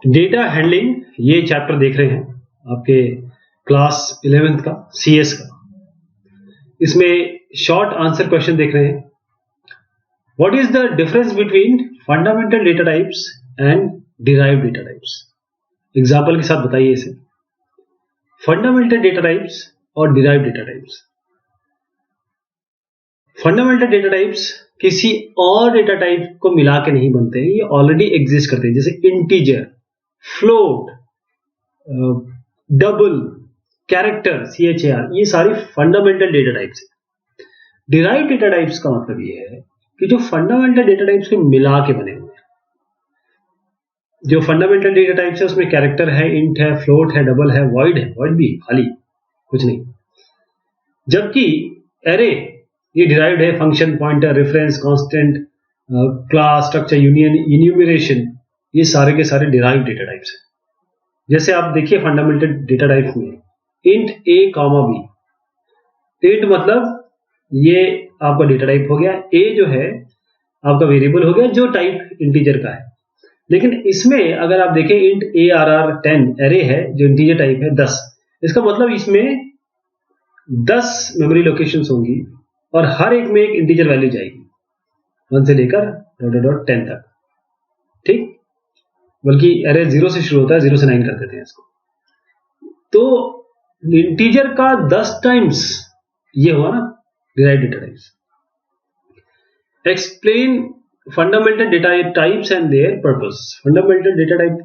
Data handling, ये chapter देख रहे हैं आपके क्लास 11th का CS का। इसमें शॉर्ट आंसर क्वेश्चन देख रहे हैं। What is the difference between fundamental data types and derived data types? Example के साथ बताइए इसे। फंडामेंटल डेटा टाइप्स और derived data types. Fundamental data types किसी और डेटा टाइप को मिला के नहीं बनते हैं, ये ऑलरेडी एग्जिस्ट करते हैं, जैसे integer, float, double, character, CHAR, ये सारी फंडामेंटल डेटा टाइप्स है। डिराइव्ड डेटा टाइप्स का मतलब ये है कि जो फंडामेंटल डेटा टाइप्स को मिला के बने हुए हैं। जो फंडामेंटल डेटा टाइप्स है उसमें कैरेक्टर है, इंट है, फ्लोट है, डबल है, वॉइड है, वॉइड भी खाली कुछ नहीं। जबकि एरे ये डिराइव्ड है, function, pointer, reference, constant, class, structure, union, enumeration, ये सारे के सारे डिराइव्ड डेटा टाइप्स हैं। जैसे आप देखिए फंडामेंटल डेटा टाइप्स में इंट a, b। इंट मतलब ये आपका डेटा टाइप हो गया, a जो है आपका वेरिएबल हो गया जो टाइप इंटीजर का है। लेकिन इसमें अगर आप देखें इंट ARR10 एरे है जो इंटीजर टाइप है 10, इसका मतलब इसमें 10 मेमोरी लोकेशंस होंगी और हर एक में एक इंटीजर वैल्यू जाएगी 1 से लेकर .10 तक, ठीक। बल्कि एरे 0 से शुरू होता है, 0 से 9 कर देते हैं इसको। तो इंटीजर का 10 टाइम्स ये हुआ ना derived data types. Explain fundamental data types and there purpose. Fundamental data type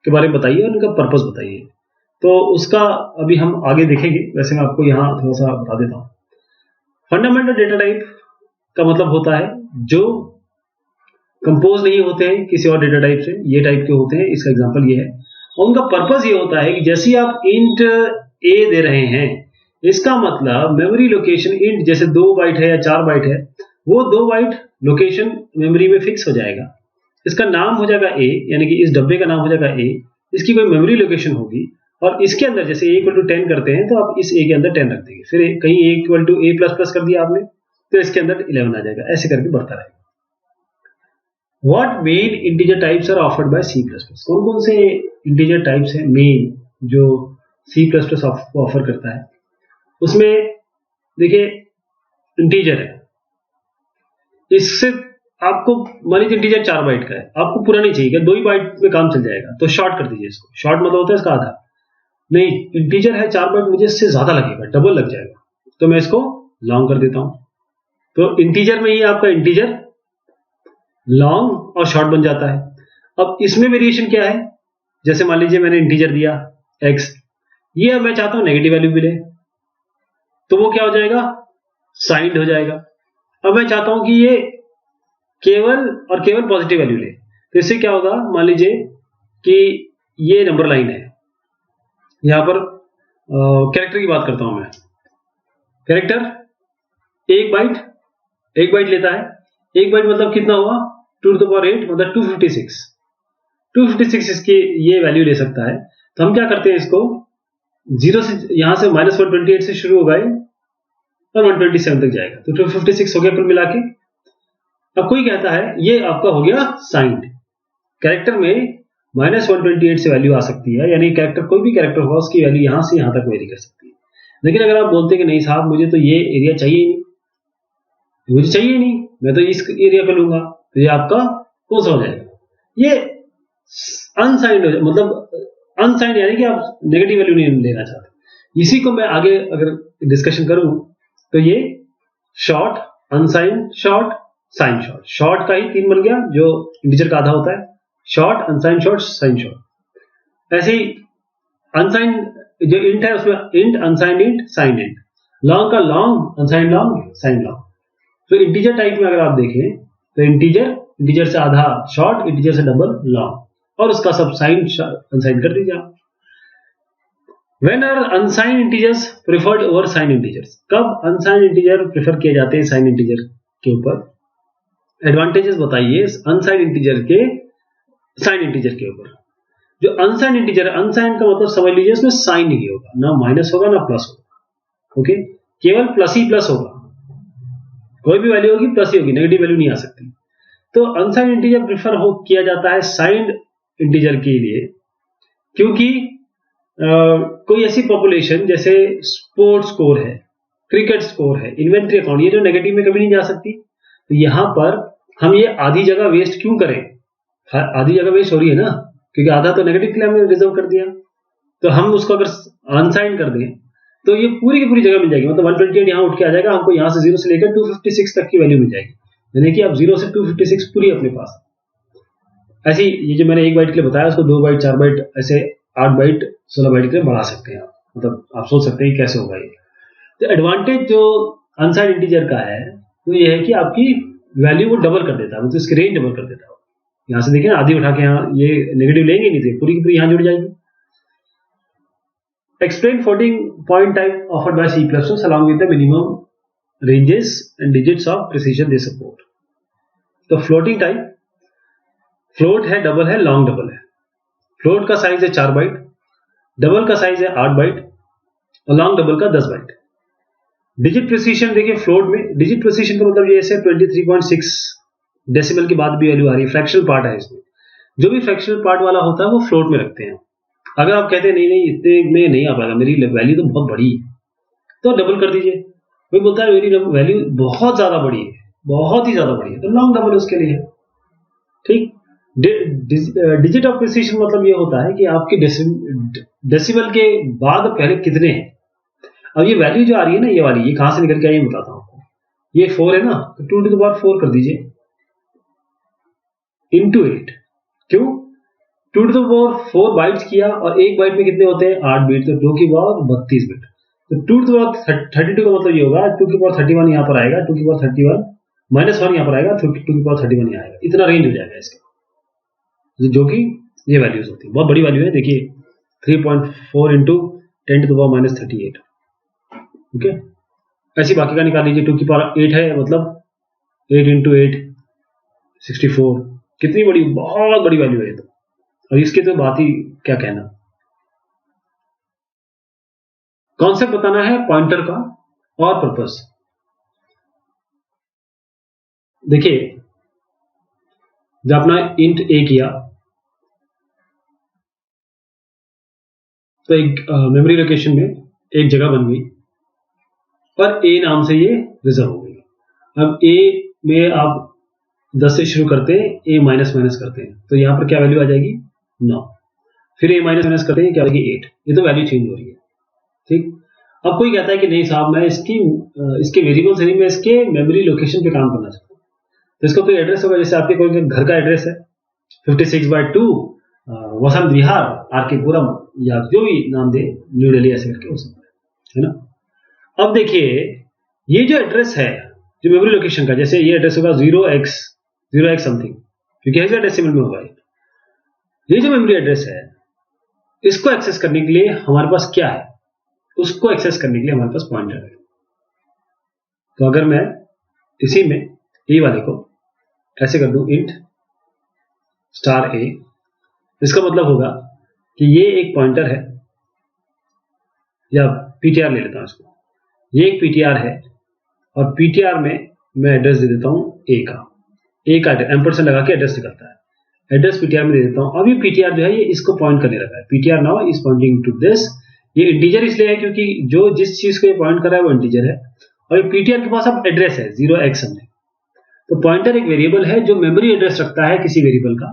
के बारे में बताइए और उनका पर्पस बताइए। तो उसका अभी हम आगे देखेंगे, वैसे मैं आपको यहाँ थोड़ा सा बता देता हूँ। फंडामेंटल डेटा टाइप का मतलब होता है जो कंपोज नहीं होते हैं किसी और डेटा टाइप से, ये टाइप के होते हैं। इसका एग्जांपल ये है और उनका पर्पस ये होता है कि जैसे आप इंट a दे रहे हैं, इसका मतलब मेमोरी लोकेशन इंट जैसे 2 बाइट है या 4 बाइट है, वो 2 बाइट लोकेशन मेमोरी में फिक्स हो जाएगा। इसका नाम हो जाएगा a, यानी कि इस डब्बे का नाम हो जाएगा a, इसकी कोई मेमोरी लोकेशन होगी और इसके अंदर जैसे a = 10 करते हैं तो आप इस a के अंदर 10 रख देंगे, फिर कहीं a = a++ कर दिया आपने तो इसके अंदर 11 आ जाएगा, ऐसे करके बढ़ता रहेगा। What main integer types are offered by C++? कौन कौन से integer types हैं मेन जो C++ ऑफर करता है? उसमें देखिए इंटीजर है, इससे आपको मान लीजिए इंटीजर 4 बाइट का है, आपको पूरा नहीं चाहिए, 2 ही बाइट में काम चल जाएगा तो शॉर्ट कर दीजिए इसको। शॉर्ट मतलब होता है इसका आधा। नहीं, इंटीजर है 4 बाइट, मुझे इससे ज्यादा लगेगा, डबल लग जाएगा, तो मैं इसको लॉन्ग कर देता हूं। तो इंटीजर में ही आपका इंटीजर लॉन्ग और शॉर्ट बन जाता है। अब इसमें वेरिएशन क्या है, जैसे मान लीजिए मैंने इंटीजर दिया x, ये अब मैं चाहता हूं नेगेटिव वैल्यू मिले, तो वो क्या हो जाएगा, साइंड हो जाएगा। अब मैं चाहता हूं कि ये केवल और केवल पॉजिटिव वैल्यू ले, तो इससे क्या होगा, मान लीजिए कि ये नंबर लाइन है, यहां पर कैरेक्टर की बात करता हूं मैं। कैरेक्टर 1 बाइट लेता है, 1 बाइट मतलब कितना हुआ, 2⁸ मतलब 256 इसकी ये वैल्यू ले सकता है। तो हम क्या करते हैं, इसको 0 से यहां से -128 से शुरू होगा और 127 तक जाएगा, तो 256 हो गया कुल मिला के। अब कोई कहता है ये आपका हो गया साइंड। कैरेक्टर में -128 से वैल्यू आ सकती है, यानी कैरेक्टर कोई भी कैरेक्टर होगा उसकी वैल्यू यहां से यहां तक वेरी कर सकती है। लेकिन अगर आप बोलते हैं कि नहीं साहब मुझे तो ये एरिया चाहिए ही नहीं, मुझे चाहिए नहीं, मैं तो इस एरिया पे लूंगा, तो ये आपका कौन सा हो जाएगा, ये अनसाइंड हो जाएगा। मतलब अनसाइंड यानी कि आप नेगेटिव वैल्यू नहीं लेना चाहते। इसी को मैं आगे अगर डिस्कशन करूं तो ये short, unsigned short, sign short. Short का ही 3 बन गया जो इंटीजर का आधा होता है, short, unsigned short, sign short. ऐसे ही अनसाइंड जो इंट है उसमें int, unsigned int, sign int. Long का long, unsigned long, sign long. तो इंटीजर टाइप में अगर आप देखें तो इंटीजर से आधा शॉर्ट, इंटीजर से डबल लॉन्ग, और उसका सब साइन अनसाइन कर दीजिए आप। When are unsigned integers preferred over signed integers? कब अनसाइंड इंटीजर प्रेफर किए जाते हैं साइन इंटीजर के ऊपर? एडवांटेजेस बताइए अनसाइंड इंटीजर के साइन इंटीजर के ऊपर। जो अनसाइंड इंटीजर है, अनसाइंड का मतलब समझ लीजिए उसमें साइन नहीं होगा, ना माइनस होगा ना प्लस होगा, ओके, केवल प्लस ही प्लस होगा, कोई भी वैल्यू होगी प्लस ही होगी, नेगेटिव वैल्यू नहीं आ सकती। तो अनसाइंड इंटीजर प्रेफर किया जाता है साइंड इंटीजर के लिए, क्योंकि कोई ऐसी पॉपुलेशन जैसे स्पोर्ट्स स्कोर है, क्रिकेट स्कोर है, इन्वेंट्री अकाउंट, ये जो नेगेटिव में कभी नहीं जा सकती। तो यहां पर हम ये आधी जगह वेस्ट क्यों करें? आधी जगह वेस्ट हो रही है ना, क्योंकि आधा तो नेगेटिव के लिए हमने रिजर्व कर दिया। तो हम उसको अगर अनसाइन कर दें तो ये पूरी की पूरी जगह मिल जाएगी, मतलब 128 यहाँ उठ के आ जाएगा, हमको यहाँ से 0 से लेकर 256 तक की वैल्यू मिल जाएगी, यानी कि अब 0 से 256 पूरी अपने पास। ऐसी ये जो मैंने 1 बाइट के लिए बताया, उसको 2 बाइट, 4 बाइट, ऐसे 8 बाइट, 16 बाइट के लिए बढ़ा सकते हैं आप, मतलब आप सोच सकते हैं कैसे होगा ये। तो एडवांटेज जो अनसाइंड इंटीजर का है वो ये है कि आपकी वैल्यू वो डबल कर देता है, मतलब इसकी रेंज डबल कर देता है। यहां से देखिए आधी उठा के यहाँ ये नेगेटिव लेंगे नहीं थे, पूरी की पूरी यहाँ जुड़ जाएगी। Explain floating point type offered by C++ along with the minimum ranges and digits of precision they support. तो floating type, float है, डबल है, लॉन्ग डबल है। float का साइज है 4 बाइट, डबल का साइज है 8 बाइट और लॉन्ग डबल का 10 बाइट। डिजिट प्रिसीशन देखिए, फ्लोट में डिजिट प्रिसीशन का मतलब ये है 23.6 डेसिमल के बाद भी वैल्यू आ रही है, फ्रैक्शनल पार्ट है इसमें। जो भी फ्रैक्शनल पार्ट वाला होता है वो फ्लोट में रखते हैं। अगर आप कहते हैं नहीं नहीं इतने में नहीं आ पाएगा, मेरी वैल्यू तो बहुत बड़ी है, तो डबल कर दीजिए। कोई बोलता है मेरी वैल्यू बहुत ज्यादा बड़ी है, बहुत ही ज्यादा बड़ी है, तो लॉन्ग डबल उसके लिए। ठीक, डिजिट ऑफ प्रिसीशन मतलब ये होता है कि आपके डेसिमल के बाद पहले कितने हैं। अब ये वैल्यू जो आ रही है ना, ये वाली, ये कहां से निकल के आई बताता हूं आपको। ये 4 है ना, तो 2 to the power 4 कर दीजिए इंटू 8। क्यों? 2 to the power 4 बाइट्स किया, और एक बाइट में कितने होते हैं? 8 बिट, तो 2 की पावर 32 बिट। तो 2 to the power 32 का मतलब ये होगा 2 की पावर 31 यहाँ पर आएगा, 2 की पावर 31 -1 यहाँ पर आएगा, 2 की पावर 31 यहाँ आएगा। इतना रेंज हो जाएगा इसका, जो कि ये वैल्यूज होती है, बहुत बड़ी वैल्यू है। देखिए 3.4 into 10 to the power -38। Okay, ऐसी बाकी का निकाल लीजिए। 2 की पावर 8 है, मतलब 8 इंटू 8 64। कितनी बड़ी, बहुत बड़ी वैल्यू है तो। और इसके तो बात ही क्या कहना। कॉन्सेप्ट बताना है पॉइंटर का और पर्पस। देखिए जब अपना इंट ए किया तो एक मेमोरी लोकेशन में एक जगह बन गई और ए नाम से ये रिजर्व हो गई। अब ए में आप 10 से शुरू करते हैं, ए माइनस माइनस करते हैं, तो यहां पर क्या वैल्यू आ जाएगी? 9। फिर ए माइनस माइनस करते हैं, क्या आएगी? 8। ये तो वैल्यू चेंज हो रही है। ठीक, अब कोई कहता है कि नहीं साहब, मैं इसके वेरिएबल से नहीं, मैं इसके मेमोरी लोकेशन पे काम करना चाहता हूँ। तो इसका कोई एड्रेस होगा, जैसे आपके कोई घर का एड्रेस है 56/2 वसंत विहार, आर के पुरम, या जो भी नाम दे, न्यू दिल्ली, ऐसे करके हो सकता है ना। अब देखिए ये जो एड्रेस है, जो मेमोरी लोकेशन का, जैसे ये एड्रेस होगा 0x समथिंग, क्योंकि हेक्साडेसिमल में होगा। ये जो मेमोरी एड्रेस है, इसको एक्सेस करने के लिए हमारे पास क्या है? उसको एक्सेस करने के लिए हमारे पास पॉइंटर है। तो अगर मैं इसी में ए वाले को ऐसे कर दूं, इंट स्टार ए, इसका मतलब होगा कि ये एक पॉइंटर है, या पीटीआर ले लेता हूं इसको, ये एक पीटीआर है, और पीटीआर में मैं एड्रेस दे देता हूं ए का एम्परसेंड लगा के एड्रेस निकलता है, एड्रेस पीटीआर में दे देता हूं। अब ये पीटीआर जो है ये इसको पॉइंट करने लगा है, PTR now is pointing to this. ये इंटीजर इसलिए है क्योंकि जो जिस चीज को ये पॉइंट कर रहा है वो इंटीजर है, और पीटीआर के पास अब एड्रेस है 0x समथिंग। तो पॉइंटर एक वेरिएबल है जो मेमोरी एड्रेस रखता है किसी वेरिएबल का।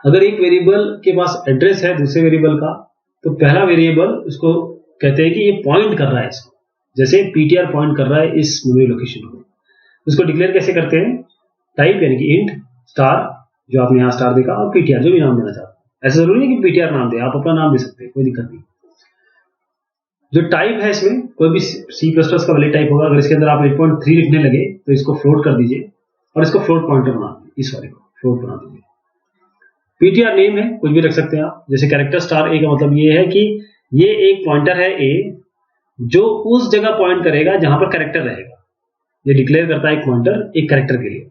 अगर एक वेरिएबल के पास एड्रेस है दूसरे वेरिएबल का, तो पहला वेरिएबल उसको कहते हैं कि ये पॉइंट कर रहा है इसको, जैसे पीटीआर पॉइंट कर रहा है इस मेमोरी लोकेशन को। उसको डिक्लेयर कैसे करते हैं? टाइप, यानी कि इंट स्टार, जो आपने यहां स्टार देखा, और पीटीआर, जो भी नाम देना चाहते हैं। ऐसा जरूरी नहीं कि पीटीआर नाम दे, आप अपना नाम दे सकते हैं, कोई दिक्कत नहीं। जो टाइप है इसमें कोई भी C++ का वैलिड टाइप होगा। अगर इसके अंदर आप 8.3 लिखने लगे तो इसको फ्लोट कर दीजिए, और इसको फ्लोट पॉइंटर बना दीजिए, इस वाले को फ्लोट बना दीजिए। पीटीआर नेम है, कुछ भी रख सकते हैं आप, जैसे कैरेक्टर स्टार ए का मतलब ये है कि ये एक पॉइंटर है ए, जो उस जगह पॉइंट करेगा जहां पर कैरेक्टर रहेगा। ये डिक्लेयर करता है एक पॉइंटर एक कैरेक्टर के लिए।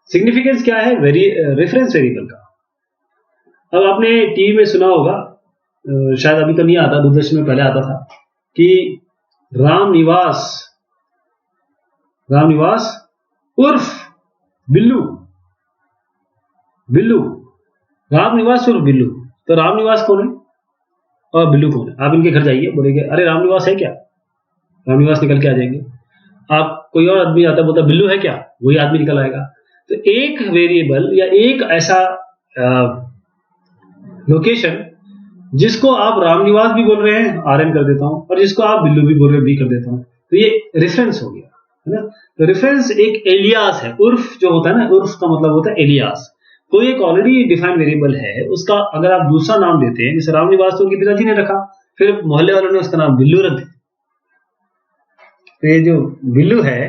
सिग्निफिकेंस क्या है? रेफरेंस वेरिएबल का। अब आपने टीवी में सुना होगा, शायद अभी तो नहीं आता, दूरदर्शन में पहले आता था, कि राम निवास उर्फ बिल्लू राम निवास और बिल्लू, तो राम निवास कौन है और बिल्लू कौन है? आप इनके घर जाइए, बोलेंगे अरे राम निवास है क्या, राम निवास निकल के आ जाएंगे। आप कोई और आदमी आता है बोलता बिल्लू है क्या, वही आदमी निकल आएगा। तो एक वेरिएबल या एक ऐसा लोकेशन जिसको आप रामनिवास भी बोल रहे हैं, आर एन कर देता हूं, और जिसको आप बिल्लू भी बोल रहे हैं, बी कर देता हूं, तो ये रेफरेंस हो गया, है ना। तो रेफरेंस एक एलियास है, उर्फ जो होता है ना, उर्फ का मतलब होता है एलियास। कोई एक ऑलरेडी डिफाइंड वेरिएबल है, उसका अगर आप दूसरा नाम देते हैं, जैसे रामनिवास तो उनके पिताजी ने रखा, फिर मोहल्ले वालों ने उसका नाम बिल्लू रख दिया। तो ये जो बिल्लू है,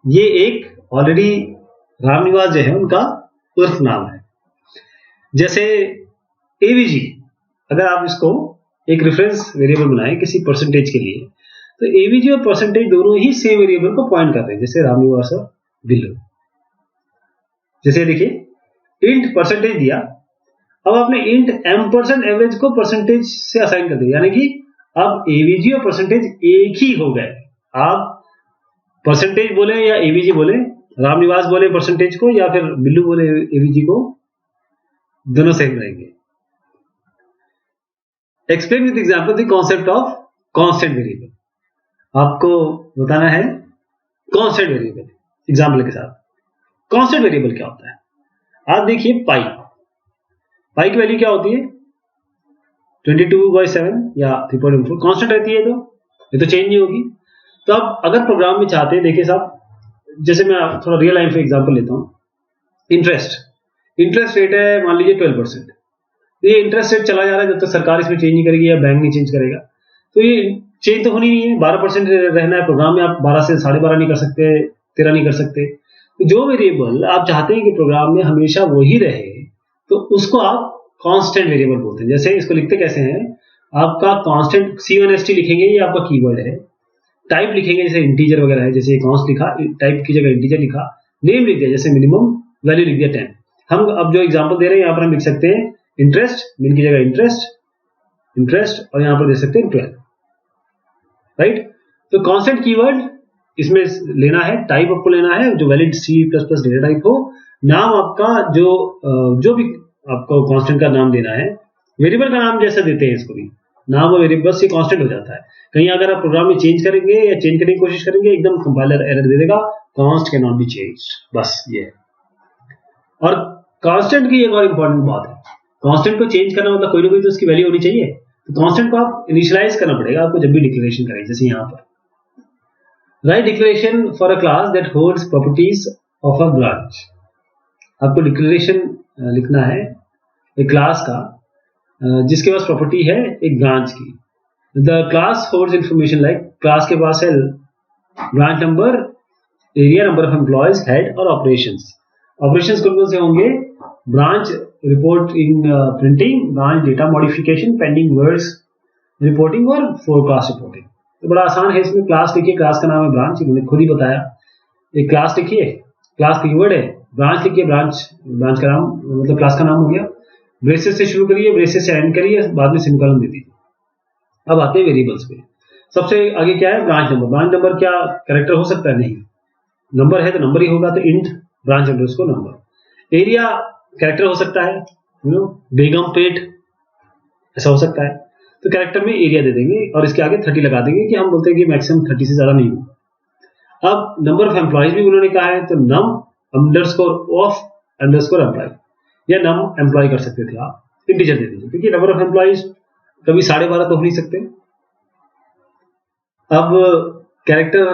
ये एक ऑलरेडी रामनिवास जो है उनका उर्फ नाम है। जैसे एवीजी, अगर आप इसको एक रेफरेंस वेरिएबल बनाएं किसी परसेंटेज के लिए, तो एवीजी और परसेंटेज दोनों ही सेम वेरिएबल को पॉइंट कर रहे हैं, जैसे रामनिवास और बिल्लू। जैसे देखिए इंट परसेंटेज दिया, अब आपने इंट एम% एवरेज को परसेंटेज से असाइन कर दिया, यानी कि अब एवीजी और परसेंटेज एक ही हो गए। आप परसेंटेज बोले या एवीजी बोले, रामनिवास बोले परसेंटेज को या फिर बिल्लू बोले एवीजी को, दोनों सेम रहेंगे। Explain with example the concept of constant variable. आपको बताना है कांस्टेंट वेरिएबल एग्जांपल के साथ। कांस्टेंट वेरिएबल क्या होता है? आप देखिए पाई की वैल्यू क्या होती है? 22/7 या 3.14 कांस्टेंट रहती है, तो ये तो चेंज नहीं होगी। तो आप अगर प्रोग्राम में चाहते हैं, देखिए साहब, जैसे मैं थोड़ा रियल लाइफ में एग्जांपल लेता हूं। इंटरेस्ट रेट है मान लीजिए 12%। ये इंटरेस्ट रेट चला जा रहा है जब तक सरकार इसमें चेंज नहीं करेगी या बैंक नहीं चेंज करेगा, तो ये चेंज तो होनी नहीं है। 12% रहना है प्रोग्राम में, आप 12 से 12.5 नहीं कर सकते, 13 नहीं कर सकते। तो जो वेरिएबल आप चाहते हैं कि प्रोग्राम में हमेशा वही रहे, तो उसको आप कांस्टेंट वेरिएबल बोलते हैं। जैसे इसको लिखते कैसे हैं, आपका कांस्टेंट C1ST लिखेंगे, ये आपका कीवर्ड है। टाइप लिखेंगे जैसे इंटीजर वगैरह है, जैसे कॉन्स्ट लिखा, टाइप की जगह इंटीजर लिखा, नेम लिख दिया, जैसे मिनिमम वैल्यू लिख दिया 10। हम अब जो एग्जांपल दे रहे हैं यहाँ पर हम लिख सकते हैं इंटरेस्ट, मिन की जगह इंटरेस्ट, और यहां पर दे सकते हैं 12, राइट। तो कांस्टेंट कीवर्ड इसमें लेना है, टाइप आपको लेना है जो वैलिड C++ डेटा टाइप हो, नाम आपका जो भी आपको कांस्टेंट का नाम देना है, वेरिएबल का नाम जैसा देते हैं इसको भी, नाम और वेरिएबल से कांस्टेंट हो जाता है। कहीं अगर आप प्रोग्राम में चेंज करेंगे या चेंज करने की कोशिश करेंगे, एकदम कंपाइलर एरर दे देगा, const can not be changed, बस ये है। और कांस्टेंट की एक और इंपॉर्टेंट बात है, कांस्टेंट को चेंज करना मतलब कोई ना कोई तो उसकी वैल्यू होनी चाहिए। तो कांस्टेंट को आप इनिशियलाइज करना पड़ेगा आपको जब भी डिक्लेरेशन करें, जैसे यहां पर right declaration for a class that holds properties of a branch. आपको डिक्लेरेशन लिखना है एक क्लास का जिसके पास प्रॉपर्टी है एक ब्रांच की। The class holds information like, class के पास है branch number, area, number of employees, head और ऑपरेशंस। ऑपरेशंस कौन कौन से होंगे? Branch reporting, printing, branch data modification, pending words reporting और फोरकास्ट रिपोर्टिंग। तो बड़ा आसान है, इसमें क्लास लिखिए, क्लास का नाम है ब्रांच, इन्होंने खुद ही बताया। एक क्लास लिखिए, क्लास कीवर्ड है, ब्रांच लिखिए, ब्रांच का नाम मतलब क्लास का नाम हो गया। ब्रेसेस से शुरू करिए, ब्रेसेस से एंड करिए, बाद में सेमीकोलन दे दीजिए। अब आते हैं वेरिएबल्स पे। सबसे आगे क्या है? Branch number. ब्रांच नंबर क्या कैरेक्टर हो सकता है? नहीं, नंबर है तो नंबर ही होगा, तो int branch underscore number. Area character हो सकता है, बेगम पेट ऐसा हो सकता है, तो कैरेक्टर में एरिया दे देंगे और इसके आगे 30 लगा देंगे कि हम बोलते हैं कि मैक्सिमम 30 से ज्यादा नहीं हो। अब नंबर ऑफ एम्प्लॉयज भी उन्होंने कहा है, तो नम अंडरस्कोर ऑफ अंडरस्कोर एम्प्लॉय या नम एम्प्लॉय कर सकते थे आप, इंटीजर दे दीजिए, क्योंकि नंबर ऑफ एम्प्लॉयज कभी 12.5 तो हो नहीं सकते। अब कैरेक्टर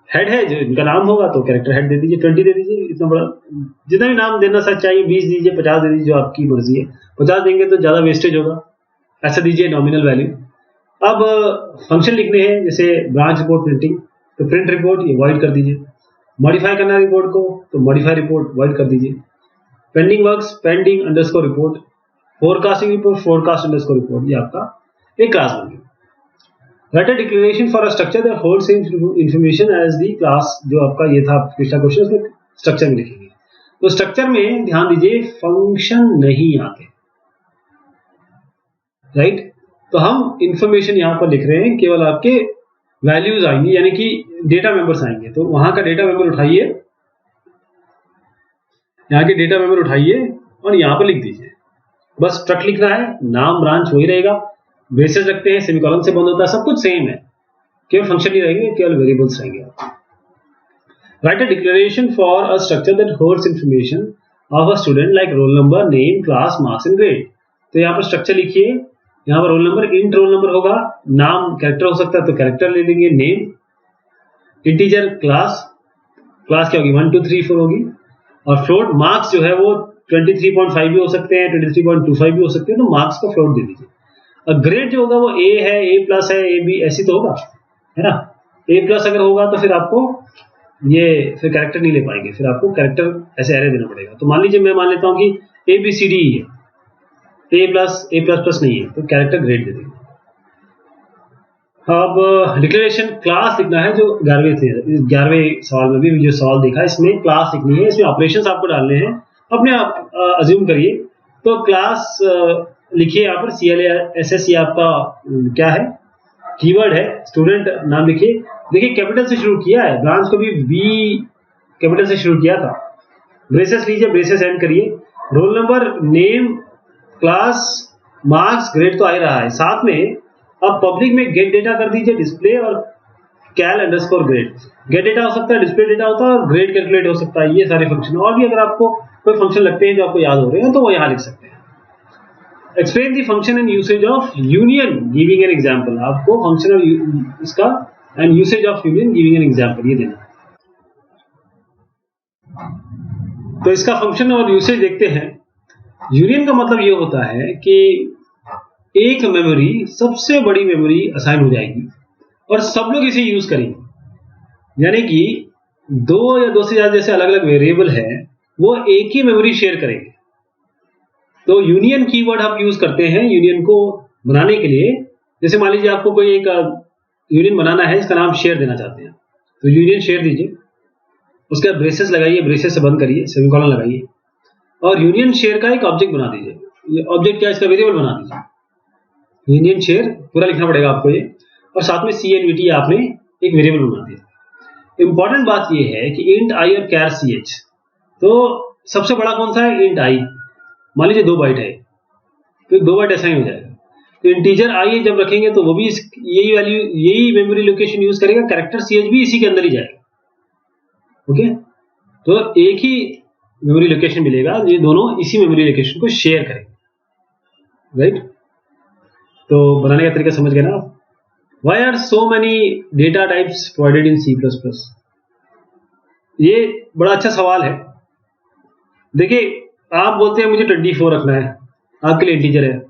हेड है, जो इनका नाम होगा तो कैरेक्टर हेड दे दीजिए, 20 दे दीजिए, इतना बड़ा जितना भी नाम देना सच चाहिए, 20 दीजिए, 50 दे दीजिए, जो आपकी मर्जी है। 50 देंगे तो ज्यादा वेस्टेज होगा, ऐसा दीजिए नॉमिनल वैल्यू। अब फंक्शन लिखने हैं, जैसे ब्रांच रिपोर्ट प्रिंटिंग, तो प्रिंट रिपोर्ट ये वॉइड कर दीजिए। मॉडिफाई करना रिपोर्ट को, तो मॉडिफाई रिपोर्ट वॉइड कर दीजिए। Pending works, pending underscore report. Forecasting report, forecast underscore report. ये आपका एक क्लास बन गई। Write a declaration for a structure that holds information as the class. जो आपका ये था पिछला क्वेश्चन, उसमें स्ट्रक्चर में लिखेंगे। तो स्ट्रक्चर में ध्यान दीजिए फंक्शन नहीं आते, राइट। तो हम इंफॉर्मेशन यहां पर लिख रहे हैं, केवल आपके वैल्यूज आएंगी, यानी कि डेटा मेंबर्स आएंगे। तो वहां का डेटा मेंबर उठाइए, यहाँ की डेटा मेमोरी उठाइए और यहाँ पर लिख दीजिए, बस स्ट्रक्ट लिखना है, नाम ब्रांच वही रहेगा, ब्रेसेस रखते हैं, सेमीकोलन से बंद होता है, सब कुछ सेम है, केवल फंक्शन नहीं रहेंगे, केवल वेरिएबल्स रहेंगे। Right a declaration for a structure that holds information of a student like roll number, name, class, marks and grade. तो यहाँ पर स्ट्रक्चर लिखिए, यहाँ पर roll number, int roll number होगा, नाम कैरेक्टर हो सकता है तो कैरेक्टर ले लेंगे, नेम, इंटीजर क्लास, क्लास क्या होगी 1 2 3 4 होगी, और फ्लोट मार्क्स जो है वो 23.5 भी हो सकते हैं, 23.25 भी हो सकते हैं, तो मार्क्स का फ्लोट दे दीजिए। और ग्रेड जो होगा वो ए है, ए प्लस है, ए बी ऐसी तो होगा, है ना। ए प्लस अगर होगा तो फिर आपको ये फिर कैरेक्टर नहीं ले पाएंगे, फिर आपको कैरेक्टर ऐसे एरे देना पड़ेगा। तो मान लीजिए मैं मान लेता हूँ कि ए बी सी डी है, ए प्लस नहीं है, तो कैरेक्टर ग्रेड दे देंगे। अब डिक्लेरेशन क्लास लिखना है, जो 11वें सवाल में भी जो सवाल देखा, इसमें क्लास लिखनी है, इसमें ऑपरेशंस आपको डालने हैं, अपने आप अज्यूम करिए। तो क्लास लिखिए, यहाँ पर CLASS आपका क्या है, कीवर्ड है, स्टूडेंट नाम लिखिए। देखिए कैपिटल से शुरू किया है, ब्रांच को भी बी कैपिटल से शुरू किया था। ब्रेसेस लीजिए, ब्रेसेस एंड करिए, roll number, name, class, marks, grade तो आ ही रहा है, साथ में अब पब्लिक में गेट डेटा कर दीजिए, डिस्प्ले और कैल अंडरस्कोर ग्रेड। गेट डेटा हो सकता है, डिस्प्ले डेटा होता है, और ग्रेड कैलकुलेट हो सकता है, ये सारे फंक्शन। और भी अगर आपको कोई फंक्शन लगते हैं जो आपको याद हो रहे हैं तो वो यहाँ लिख सकते हैं। Explain the function and usage of union giving an example, आपको फंक्शन और इसका and usage of union giving an example ये देना। तो इसका फंक्शन और यूसेज देखते हैं। यूनियन का मतलब ये होता है कि एक मेमोरी सबसे बड़ी मेमोरी असाइन हो जाएगी और सब लोग इसे यूज करेंगे, यानी कि दो या दो से ज्यादा जैसे अलग अलग वेरिएबल है वो एक ही मेमोरी शेयर करेंगे। तो यूनियन कीवर्ड हम यूज करते हैं यूनियन को बनाने के लिए। जैसे मान लीजिए आपको कोई एक यूनियन बनाना है, इसका नाम शेयर देना चाहते हैं, तो यूनियन शेयर दीजिए, उसके बाद ब्रेसेस लगाइए, ब्रेसेस से बंद करिए, सेमीकोलन लगाइए, और यूनियन शेयर का एक ऑब्जेक्ट बना दीजिए। ये ऑब्जेक्ट क्या है, इसका वेरिएबल बना दीजिए। यूनियन शेयर पूरा लिखना पड़ेगा आपको ये, और साथ में CNVT आपने एक वेरिएबल बना दिया। इंपॉर्टेंट बात ये है कि इंट आई और कैर CH, तो सबसे बड़ा कौन सा है, इंट आई। मान लीजिए 2 बाइट है तो 2 बाइट असाइन हो जाएगा। तो इंटीजर आई जब रखेंगे तो वो भी यही वैल्यू, यही मेमोरी लोकेशन यूज करेगा, कैरेक्टर CH भी इसी के अंदर ही जाएगा। ओके, तो एक ही मेमोरी लोकेशन मिलेगा, ये दोनों इसी मेमोरी लोकेशन को शेयर करेंगे। राइट, तो बनाने का तरीका समझ गए ना आप। Why are so many data types provided in C++? ये बड़ा अच्छा सवाल है। देखिए, आप बोलते हैं मुझे 24 रखना है, आपके लिए इंटीजर है।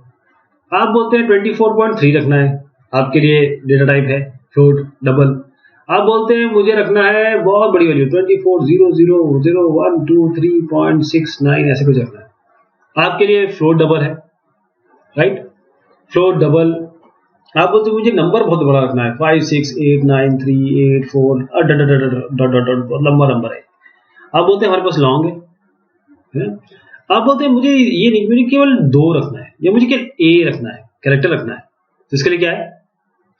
आप बोलते हैं 24.3 रखना है, आपके लिए डेटा टाइप है फ्लोट डबल। आप बोलते हैं मुझे रखना है बहुत बड़ी वैल्यू 24,0,0,1,2,3.69 ऐसे कुछ रखना है, आपके लिए फ्लोट डबल है। Right, float double. आप बोलते मुझे नंबर बहुत बड़ा रखना है 5 6 8 9 3 8 4 लंबा नंबर है। आप बोलते हैं हमारे पास लॉन्ग है। आप बोलते हैं मुझे ये नहीं, मुझे केवल 2 रखना है, या मुझे केवल A रखना है, कैरेक्टर रखना है। तो इसके लिए क्या है,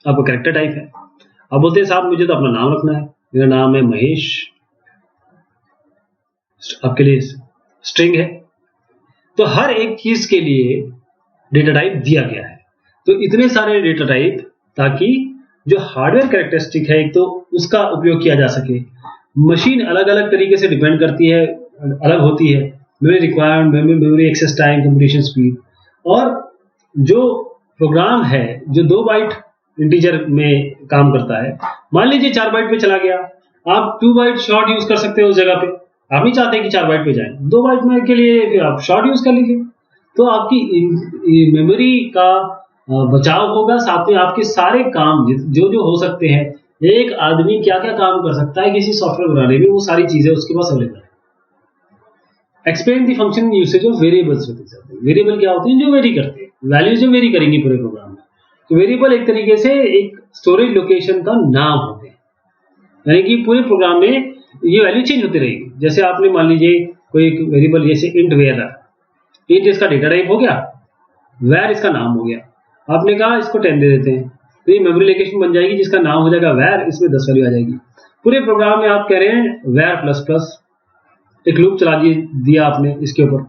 आपका कैरेक्टर टाइप है। आप बोलते हैं साहब मुझे तो अपना नाम रखना है, मेरा नाम है महेश, आपके लिए स्ट्रिंग है। तो हर एक चीज के लिए डेटा टाइप दिया गया है। तो इतने सारे डेटा टाइप ताकि जो हार्डवेयर कैरेक्टरिस्टिक है एक तो उसका उपयोग किया जा सके। मशीन अलग अलग तरीके से डिपेंड करती है, अलग होती है, memory requirement, memory access time, computation speed. और जो प्रोग्राम है जो 2 बाइट इंटीजर में काम करता है, मान लीजिए 4 बाइट पे चला गया, आप 2 बाइट शॉर्ट यूज कर सकते हो उस जगह पे। आप नहीं चाहते कि 4 बाइट पे जाए, 2 बाइट में के लिए फिर आप शॉर्ट यूज कर लीजिए। तो आपकी मेमोरी का बचाव होगा, साथ में आपके सारे काम जो जो हो सकते हैं, एक आदमी क्या क्या काम कर सकता है किसी सॉफ्टवेयर बनाने में, वो सारी चीजें उसके पास अवेलेबल है। Explain the function usage of variables. Variable क्या होते हैं, जो वेरी करते हैं, वैल्यूज जो वेरी करेंगी पूरे प्रोग्राम में। तो वेरिएबल एक तरीके से एक स्टोरेज लोकेशन का नाम होते हैं, यानी कि पूरे प्रोग्राम में ये वैल्यू चेंज होती रहेगी। जैसे आपने मान लीजिए कोई एक वेरिएबल जैसे इंट वेयर रखा, इंट इसका डेटा टाइप हो गया, वेर इसका नाम हो गया। आपने कहा इसको 10 दे देते हैं, तो ये मेमोरी लोकेशन बन जाएगी जिसका नाम हो जाएगा वेर, इसमें 10 वैल्यू आ जाएगी। पूरे प्रोग्राम में आप कह रहे हैं वेर प्लस प्लस, एक लूप चला दिया आपने इसके ऊपर,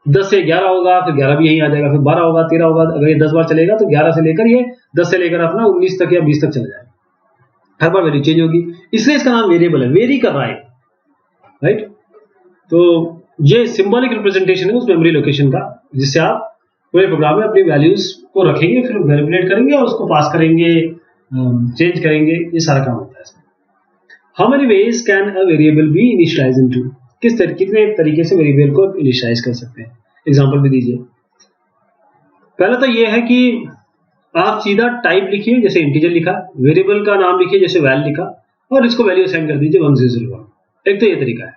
10 से 11 होगा, फिर 11 भी यहीं आ जाएगा, फिर 12 होगा, 13 होगा। अगर ये 10 बार चलेगा तो 11 से लेकर ये 10 से लेकर अपना 19 तक या 20 तक चला जाएगा। हर बार वैल्यू चेंज होगी, इसलिए इसका नाम वेरिएबल है, वेरी कर रहा है, राइट। तो ये सिंबॉलिक रिप्रेजेंटेशन है उस मेमोरी लोकेशन का, जिससे आप पूरे प्रोग्राम में अपनी वैल्यूज को रखेंगे, फिर मैनिपुलेट करेंगे और उसको पास करेंगे, चेंज करेंगे, ये सारा काम होता है इसमें। How many ways can a variable be initialised into, कितने तरीके से वेरिएबल को इनिशियलाइज कर सकते हैं, एग्जांपल भी दीजिए। पहला तो ये है कि आप सीधा टाइप लिखिए, जैसे इंटीजर लिखा, वेरिएबल का नाम लिखिए जैसे वैल लिखा, और इसको वैल्यू असाइन कर दीजिए 1001। एक तो ये तरीका है।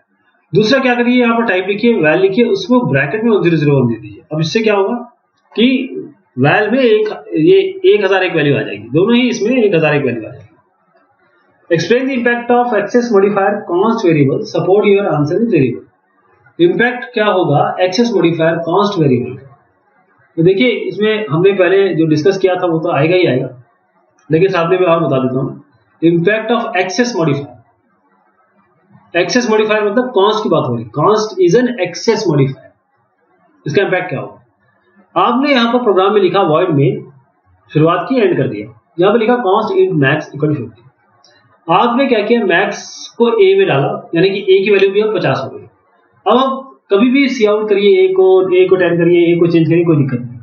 दूसरा क्या करिए, यहाँ पर टाइप लिखिए, वैल लिखिए, उसको ब्रैकेट में 1001 दे दीजिए। अब इससे क्या होगा कि वैल में ये 1001 वैल्यू आ जाएगी, दोनों ही इसमें 1001 वैल्यू आ जाएगी। Explain the impact of access modifier const variable, support your answer is variable. Impact क्या होगा एक्सेस मॉडिफायर कॉन्स्ट वेरिएबल का? तो देखिए, इसमें हमने पहले जो डिस्कस किया था वो तो आएगा ही आएगा, लेकिन साथ में मैं और बता देता हूं। Impact of access modifier, access modifier मतलब कॉन्स्ट की बात हो रही, const is an access modifier. इसका इम्पैक्ट क्या होगा? आपने यहां पर प्रोग्राम में लिखा, वॉइड में शुरुआत की, एंड कर दिया, यहां पर लिखा कॉन्स्ट इन मैक्स इक्वल 50। आपने क्या किया, मैक्स को ए में डाला, यानी कि ए की वैल्यू भी 50 हो गई। अब आप कभी भी सी आउट करिए, ए को 10 करिए, ए को चेंज करिए, कोई दिक्कत नहीं।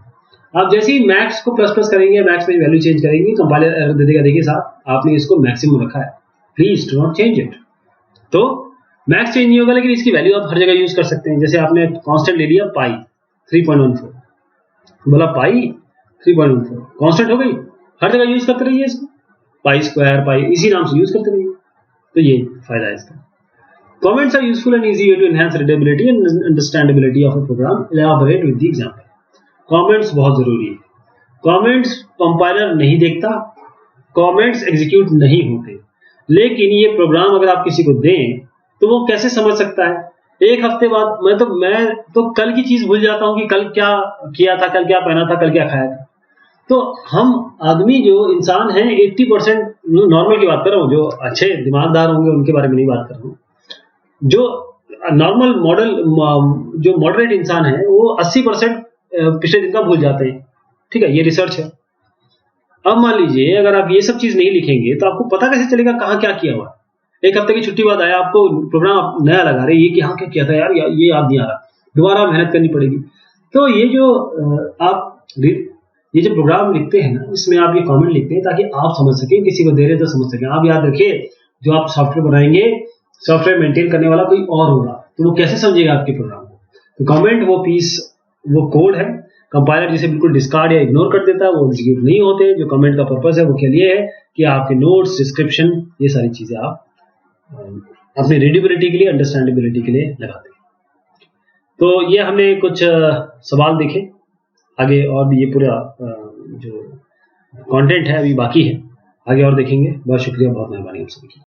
आप जैसे ही मैक्स को प्लस प्लस करेंगे, मैक्स में वैल्यू चेंज करेंगे, कंपाइलर एरर दे देगा, देखिए साहब आपने इसको मैक्सिमम रखा है, please do not change it. तो मैक्स चेंज नहीं होगा, लेकिन इसकी वैल्यू आप हर जगह यूज कर सकते हैं। जैसे आपने कांस्टेंट ले लिया पाई 3.14, बोला पाई 3.14 कांस्टेंट हो गई, हर जगह यूज करते रहिए इसको, पाई स्क्वायर, पाई, इसी नाम से यूज करते रहिए। तो ये फायदा है इसका। Comments are useful and easy way to enhance readability and understandability of a program. Elaborate with the example. Comments बहुत जरूरी है। Comments कंपाइलर नहीं देखता, Comments एग्जीक्यूट नहीं होते, लेकिन ये प्रोग्राम अगर आप किसी को दें तो वो कैसे समझ सकता है? एक हफ्ते बाद मैं तो कल की चीज भूल जाता हूं कि कल क्या किया था, कल क्या पहना था, कल क्या खाया था। तो हम आदमी जो इंसान हैं 80% नॉर्मल की बात कर रहा हूँ, जो अच्छे दिमागदार होंगे उनके बारे में नहीं बात कर रहा हूँ, जो नॉर्मल मॉडल जो मॉडरेट इंसान है वो 80% पिछले दिन का भूल जाते हैं। ठीक है, ये रिसर्च है। अब मान लीजिए अगर आप ये सब चीज नहीं लिखेंगे तो आपको पता कैसे चलेगा कहाँ क्या किया हुआ। एक हफ्ते की छुट्टी बाद आया, आपको प्रोग्राम नया लगा रहे, ये कि हाँ क्या किया था यार, ये याद नहीं आ रहा, दोबारा मेहनत करनी पड़ेगी। तो ये जो आप ये जो प्रोग्राम लिखते हैं ना, इसमें आप ये कमेंट लिखते हैं ताकि आप समझ सकें, किसी को दे रहे तो समझ सकें। आप याद रखिए, जो आप सॉफ्टवेयर बनाएंगे, सॉफ्टवेयर मेंटेन करने वाला कोई और होगा, तो वो कैसे समझेगा आपके प्रोग्राम को? तो कमेंट वो पीस, वो कोड है, कंपाइलर जिसे बिल्कुल डिस्कार्ड या इग्नोर कर देता है, वो एग्जीक्यूट नहीं होते। जो कमेंट का पर्पस है वो के लिए है कि आपके नोट्स, डिस्क्रिप्शन, ये सारी चीजें आप अपनी रीडेबिलिटी के लिए, अंडरस्टैंडेबिलिटी के लिए लगाते हैं। तो ये हमने कुछ सवाल देखे, आगे और भी ये पूरा जो कंटेंट है अभी बाकी है, आगे और देखेंगे। बहुत शुक्रिया, बहुत मेहरबानी आप सभी की।